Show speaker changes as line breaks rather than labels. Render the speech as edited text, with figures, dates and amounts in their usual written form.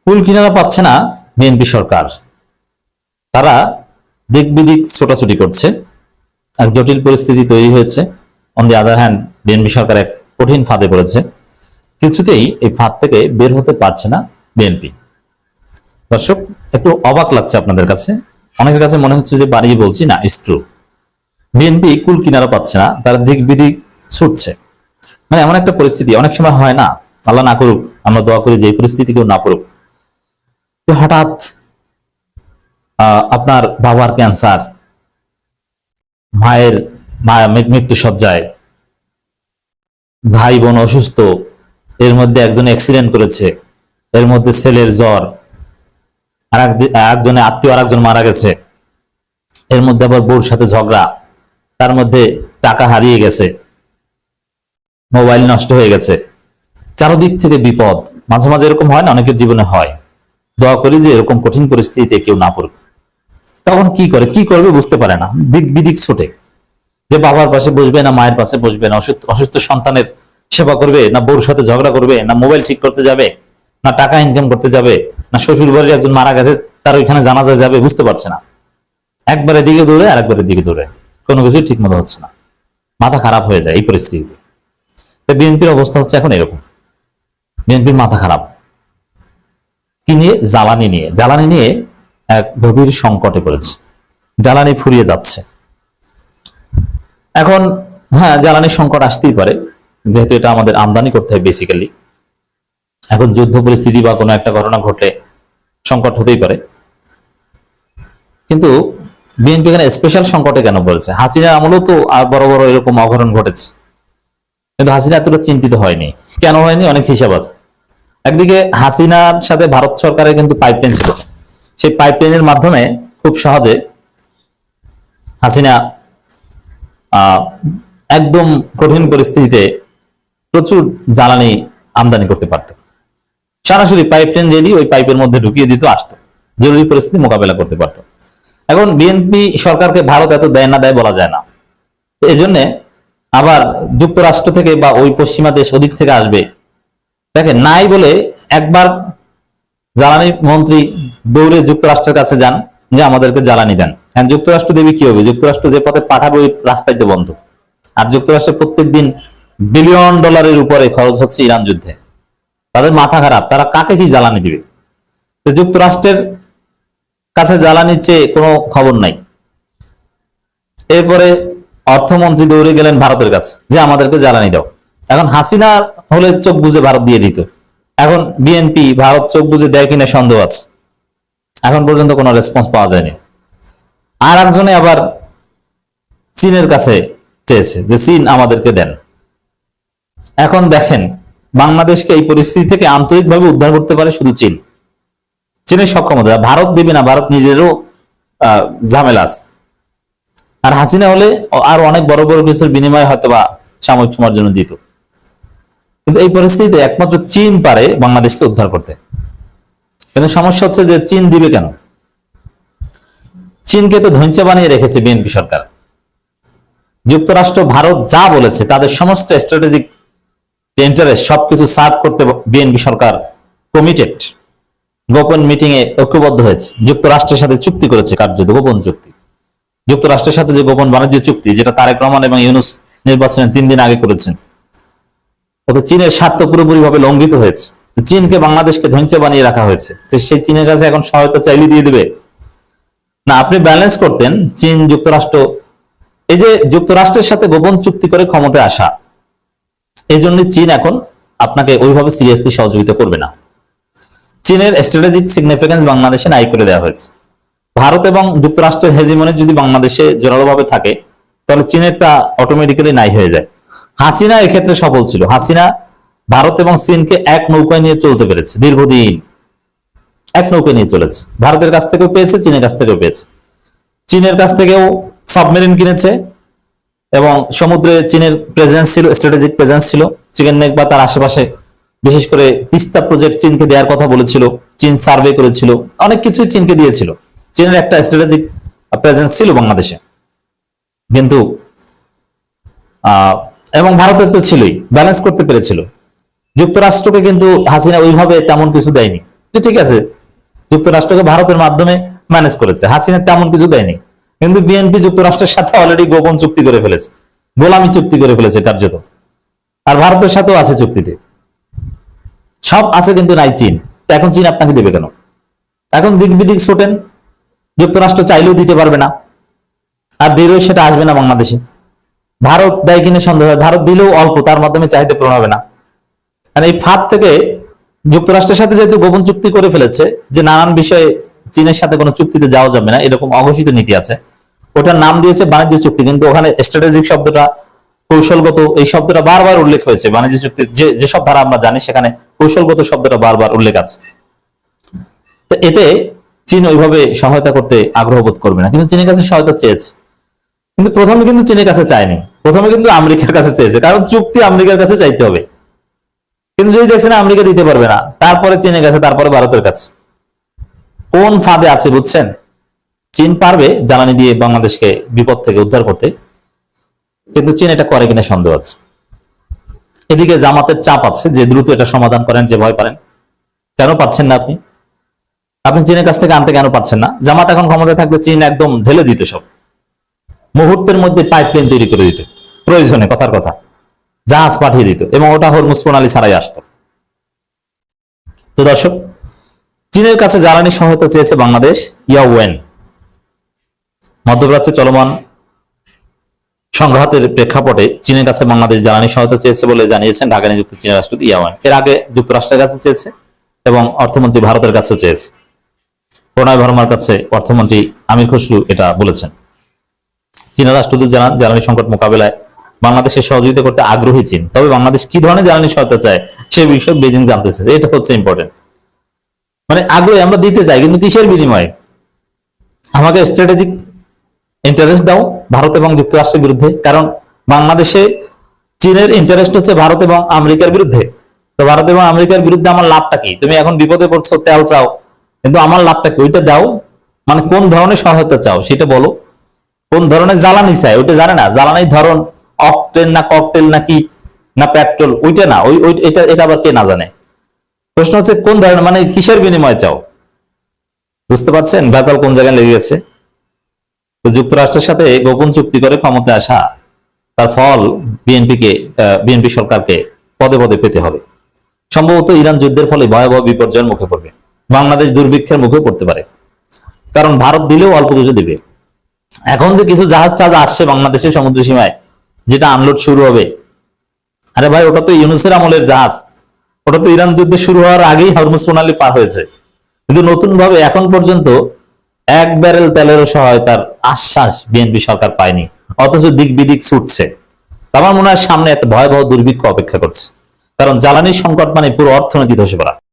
কুল কিনারা পাচ্ছে না বিএনপি সরকার। তারা দিক বিদিক ছোটাছুটি করছে, এক জটিল পরিস্থিতি তৈরি হয়েছে। On the other hand BNP সরকার এক কঠিন ফাঁদে পড়েছে, কিছুতেই এই ফাঁদ থেকে বের হতে পারছে না বিএনপি। দর্শক, একটু অবাক লাগছে আপনাদের কাছে, অনেকের কাছে মনে হচ্ছে যে বাড়িয়ে বলছি, না, ইটস ট্রু। বিএনপি কুল কিনারা পাচ্ছে না, তারা দিক বিদিক ছুটছে। মানে এমন একটা পরিস্থিতি অনেক সময় হয় না, আল্লাহ না করুক, আমরা দোয়া করি যে এই পরিস্থিতি কেউ না পড়ুক। তো হঠাৎ আপনার বাবার ক্যান্সার, মায়ের মৃত্যু সজ্জায়, ভাই বোন অসুস্থ, এর মধ্যে একজন অ্যাক্সিডেন্ট করেছে, এর মধ্যে ছেলের জ্বর, আর একজনে আত্মীয় আর একজন মারা গেছে, এর মধ্যে আবার বউর সাথে ঝগড়া, তার মধ্যে টাকা হারিয়ে গেছে, মোবাইল নষ্ট হয়ে গেছে, চারদিক থেকে বিপদ। মাঝে মাঝে এরকম হয় না, অনেকের জীবনে হয়। দোয়া করি যে এরকম কঠিন পরিস্থিতিতে কেউ না পড়ুক। তখন কি করবে বুঝতে পারে না, দিক বিদিক ছোটে, যে বাবার পাশে বসবে না মায়ের পাশে বসবে, না অসুস্থ সন্তানের সেবা করবে, না বউর সাথে ঝগড়া করবে, না মোবাইল ঠিক করতে যাবে, না টাকা ইনকাম করতে যাবে, না শ্বশুর বাড়ির একজন মারা গেছে তার ওইখানে জানাজা যাবে, বুঝতে পারছে না। একবারের দিকে দৌড়ে আর একবারের দিকে দৌড়ে, কোনো কিছু ঠিক মতো হচ্ছে না, মাথা খারাপ হয়ে যায় এই পরিস্থিতিতে। বিএনপির অবস্থা হচ্ছে এখন এরকম, বিএনপির মাথা খারাপ। কি নিয়ে? জ্বালানি নিয়ে এক গভীর সংকটে পড়েছে, জ্বালানি ফুরিয়ে যাচ্ছে। এখন হ্যাঁ, জ্বালানির সংকট আসতেই পারে, যেহেতু এটা আমাদের আমদানি করতে হয় বেসিক্যালি। এখন যুদ্ধ পরিস্থিতি বা কোনো একটা ঘটনা ঘটলে সংকট হতেই পারে, কিন্তু বিএনপি এখানে স্পেশাল সংকটে কেন বলছে? হাসিনার আমলেও তো আর বড় বড় এরকম অঘটন ঘটেছে, কিন্তু হাসিনা এতটা চিন্তিত হয়নি। কেন হয়নি? অনেক হিসাব আছে। একদিকে হাসিনার সাথে ভারত সরকারের কিন্তু পাইপলাইন ছিল, সেই পাইপলাইনের মাধ্যমে খুব সহজে হাসিনা একদম কঠিন পরিস্থিতিতে প্রচুর জ্বালানি আমদানি করতে পারত। সরাসরি পাইপলাইন রেডি, ওই পাইপের মধ্যে ঢুকিয়ে দিত, আসতো, জরুরি পরিস্থিতি মোকাবেলা করতে পারত। এখন বিএনপি সরকারকে ভারত এত দেয় না দেয় বলা যায় না, এই জন্য আবার যুক্তরাষ্ট্র থেকে বা ওই পশ্চিমা দেশ ওদিক থেকে আসবে, দেখেন নাই বলে একবার জ্বালানি মন্ত্রী দৌড়ে যুক্তরাষ্ট্রের কাছে যান যে আমাদেরকে জ্বালানি দেন। হ্যাঁ, যুক্তরাষ্ট্র দেবী কি হবে? যুক্তরাষ্ট্র যে পথে পাঠাবে ওই রাস্তাইতে বন্ধ। আর যুক্তরাষ্ট্রের প্রত্যেক দিন বিলিয়ন ডলারের উপরে খরচ হচ্ছে ইরান যুদ্ধে। তাদের মাথা খারাপ, তারা কাকে কি জ্বালানি দিবে? যুক্তরাষ্ট্রের কাছে জ্বালানি চেয়ে কোনো খবর নাই। এরপরে অর্থমন্ত্রী দৌড়ে গেলেন ভারতের কাছে যে আমাদেরকে জ্বালানি দাও। এখন হাসিনা হলে চোখ বুঝে ভারত দিয়ে দিত, এখন বিএনপি ভারত চোখ বুঝে দেয় কিনা সন্দেহ আছে। এখন পর্যন্ত কোনো রেসপন্স পাওয়া যায়নি। আর একজনে আবার চীনের কাছে চেয়েছে যে চীন আমাদেরকে দেন। এখন দেখেন, বাংলাদেশকে এই পরিস্থিতি থেকে আন্তরিকভাবে উদ্ধার করতে পারে শুধু চীন। চীনের সক্ষমতা, ভারত দেবে না, ভারত নিজেরও ঝামেলা আছে। আর হাসিনা হলে আর অনেক বড় বড় কিছুর বিনিময়ে হয়তো বা সাময়িক সময়ের জন্য দিত, কিন্তু এই পরিস্থিতিতে একমাত্র চীন পারে বাংলাদেশকে উদ্ধার করতে। কিন্তু সমস্যা হচ্ছে যে চীন দিবে কেন? চীনকে তো ধৈর্য বানিয়ে রেখেছে বিএনপি সরকার। যুক্তরাষ্ট্র ভারত যা বলেছে তাদের সমস্ত স্ট্র্যাটেজিক ইন্টারেস্ট সবকিছু সার্ভ করতে বিএনপি সরকার কমিটেড। গোপন মিটিং এ ঐক্যবদ্ধ হয়েছে, যুক্তরাষ্ট্রের সাথে চুক্তি করেছে, কার্যত গোপন চুক্তি। যুক্তরাষ্ট্রের সাথে যে গোপন বাণিজ্য চুক্তি, যেটা তারেক রহমান এবং ইউনূস নির্বাচনের 3 দিন আগে করেছেন, ওতে চীনের স্বার্থ পুরোপুরি ভাবে লঙ্ঘিত হয়েছে। চীনকে বাংলাদেশকে ধ্বংস বানিয়ে রাখা হয়েছে। সেই চীনের কাছে এখন সহায়তা চাইলে দিয়ে দিবে না? আপনি ব্যালেন্স করতেন চীন যুক্তরাষ্ট্র, এই যে যুক্তরাষ্ট্রের সাথে গোপন চুক্তি করে ক্ষমতায় আসা, এই জন্য চীন এখন আপনাকে ওইভাবে সিরিয়াসলি সহযোগিতা করবে না। চীনের স্ট্র্যাটেজিক সিগনিফিকেন্স বাংলাদেশে নাই করে দেওয়া হয়েছে। ভারত এবং যুক্তরাষ্ট্রের হেজিমনি যদি বাংলাদেশে জোরালোভাবে থাকে, তাহলে চীনেরটা অটোমেটিক্যালি নাই হয়ে যায়। হাসিনা এক্ষেত্রে সফল ছিল। হাসিনা ভারত এবং চীনকে এক নৌকায় নিয়ে চলতে পেরেছে, দীর্ঘদিন এক নৌকায় নিয়ে চলেছে। ভারতের কাছ থেকেও পেয়েছে, চীনের কাছ থেকেও পেয়েছে। চীনের কাছ থেকেও সাবমেরিন কিনেছে এবং সমুদ্রে চীনের প্রেজেন্স ছিল, স্ট্র্যাটেজিক প্রেজেন্স ছিল। চিকেন নেক বা তার আশেপাশে, বিশেষ করে তিস্তা প্রজেক্ট চীনকে দেওয়ার কথা বলেছিল, চীন সার্ভে করেছিল, অনেক কিছুই চীনকে দিয়েছিল। চীনের একটা স্ট্র্যাটেজিক প্রেজেন্স ছিল বাংলাদেশে, কিন্তু এবং ভারতের তো ছিলই, ব্যালেন্স করতে পেরেছিল। যুক্তরাষ্ট্রকে কিন্তু হাসিনা ওইভাবে তেমন কিছু দেয়নি। ঠিক আছে, যুক্তরাষ্ট্রকে ভারতের মাধ্যমে ম্যানেজ করেছে, হাসিনা তেমন কিছু দেয়নি, কিন্তু বিএনপি যুক্তরাষ্ট্রের সাথে অলরেডি গোপন চুক্তি করে ফেলেছে, গোলামি চুক্তি করে ফেলেছে কার্যত। আর ভারতের সাথেও আছে চুক্তিতে, সব আছে, কিন্তু নাই চীন। তো এখন চীন আপনাকে দেবে কেন? এখন দিক বিদিক ছোটেন, যুক্তরাষ্ট্র চাইলেও দিতে পারবে না, আর দিলেও সেটা আসবে না বাংলাদেশে। ভারত দেয় কিনে সন্দেহ হয়, ভারত দিলেও অল্প, তার মাধ্যমে চাহিদা পূরণ হবে না। আর এই ফাঁদ থেকে যুক্তরাষ্ট্রের সাথে যেহেতু গোপন চুক্তি করে ফেলেছে যে নানান বিষয়ে চীনের সাথে কোনো চুক্তিতে যাওয়া যাবে না, এরকম অঘোষিত নীতি আছে, ওটার নাম দিয়েছে বাণিজ্য চুক্তি, কিন্তু ওখানে স্ট্র্যাটেজিক শব্দটা, কৌশলগত এই শব্দটা বারবার উল্লেখ হয়েছে। বাণিজ্য চুক্তির যেসব ধারা আমরা জানি সেখানে কৌশলগত শব্দটা বারবার উল্লেখ আছে। তো এতে চীন ওইভাবে সহায়তা করতে আগ্রহ বোধ করবে না, কিন্তু চীনের কাছে সহায়তা চেয়েছে। কিন্তু প্রথমে কিন্তু চীনের কাছে চায়নি, প্রথমে কিন্তু আমেরিকার কাছে চেয়েছে, কারণ চুক্তি আমেরিকার কাছে চাইতে হবে। কিন্তু যদি দেখছেন আমেরিকা দিতে পারবে না, তারপরে চীনের কাছে, তারপরে ভারতের কাছে। কোন ফাঁদে আছে বুঝছেন? চীন পারবে জ্বালানি দিয়ে বাংলাদেশকে বিপদ থেকে উদ্ধার করতে, কিন্তু চীন এটা করে কিনা সন্দেহ আছে। এদিকে জামাতের চাপ আছে যে দ্রুত এটা সমাধান করেন, যে ভয় পারেন। কেন পাচ্ছেন না আপনি? আপনি চীনের কাছ থেকে আনতে কেন পাচ্ছেন না? জামাত এখন ক্ষমতায় থাকলে চীন একদম ঢেলে দিত সব, মুহূর্তের মধ্যে পাইপলাইন তৈরি করে দিত, প্রয়োজনে কথার কথা জাহাজ পাঠিয়ে দিত, এবং ওটা হরমুজ প্রণালী ছাড়াই আসতো। তো দর্শক, চীনের কাছে জ্বালানি সহায়তা চেয়েছে বাংলাদেশ। ইয়াওয়েন মধ্যপ্রাচ্যে চলমান সংঘাতের প্রেক্ষাপটে চীনের কাছে বাংলাদেশ জ্বালানি সহায়তা চেয়েছে বলে জানিয়েছেন ঢাকা নিযুক্ত চীনের রাষ্ট্রদূত ইয়াওয়েন। এর আগে যুক্তরাষ্ট্রের কাছে চেয়েছে এবং অর্থমন্ত্রী ভারতের কাছেও চেয়েছে। প্রণয় ভার্মার কাছে অর্থমন্ত্রী আমির খসরু এটা বলেছেন। চীনের রাষ্ট্রদূত জানান, জ্বালানি সংকট মোকাবেলায় বাংলাদেশের সহযোগিতা করতে আগ্রহী চীন, তবে বাংলাদেশ কি ধরনের জ্বালানি সহায়তা চায় সে বিষয়ে বেজিং জানতে চাইছে। এটা হচ্ছে ইম্পর্টেন্ট, মানে আগ্রহী আমরা দিতে চাই, কিন্তু কিসের বিনিময়ে? আমাকে স্ট্র্যাটেজিক ইন্টারেস্ট দাও ভারত এবং যুক্তরাষ্ট্রের বিরুদ্ধে, কারণ বাংলাদেশে চীনের ইন্টারেস্ট হচ্ছে ভারত এবং আমেরিকার বিরুদ্ধে। তো ভারত এবং আমেরিকার বিরুদ্ধে আমার লাভটা কি? তুমি এখন বিপদে পড়ছো, তেল চাও, কিন্তু আমার লাভটা কি? ওইটা দাও। মানে কোন ধরনের সহায়তা চাও সেটা বলো, কোন ধরনের জ্বালানি চাই ওইটা জানে না, জ্বালানির ধরন অকটেন না ককটেল নাকি না পেট্রোল, ওইটা না, এটা আবার কে না জানে। প্রশ্ন হচ্ছে কোন ধরনের, মানে কিসের বিনিময়ে চাও? বুঝতে পারছেন ভেজাল কোন জায়গায় লেগে গেছে? তো যুক্তরাষ্ট্রের সাথে গোপন চুক্তি করে ক্ষমতায় আসা, তার ফল বিএনপি সরকারকে পদে পদে পেতে হবে। সম্ভবত ইরান যুদ্ধের ফলে ভয়াবহ বিপর্যয়ের মুখে পড়বে, বাংলাদেশ দুর্ভিক্ষের মুখে পড়তে পারে, কারণ ভারত দিলেও অল্প কিছু দিবে। এখন যে কিছু জাহাজ টাজ আসছে বাংলাদেশের সমুদ্র সীমায়, যেটা আনলোড শুরু হবে, আরে ভাই ওটা তো ইউনূসের আমলের জাহাজ, ওটা তো ইরান যুদ্ধ শুরু হওয়ার আগেই হরমুজ প্রণালী পার হয়েছে। কিন্তু নতুন ভাবে এখন পর্যন্ত এক ব্যারেল তেলেরও সহায়তার আশ্বাস বিএনপি সরকার পায়নি, অথচ দিক বিদিক ছুটছে। আমার মনে হয় সামনে একটা ভয়াবহ দুর্ভিক্ষ অপেক্ষা করছে, কারণ জ্বালানির সংকট মানে পুরো অর্থনীতি ধসে পড়া।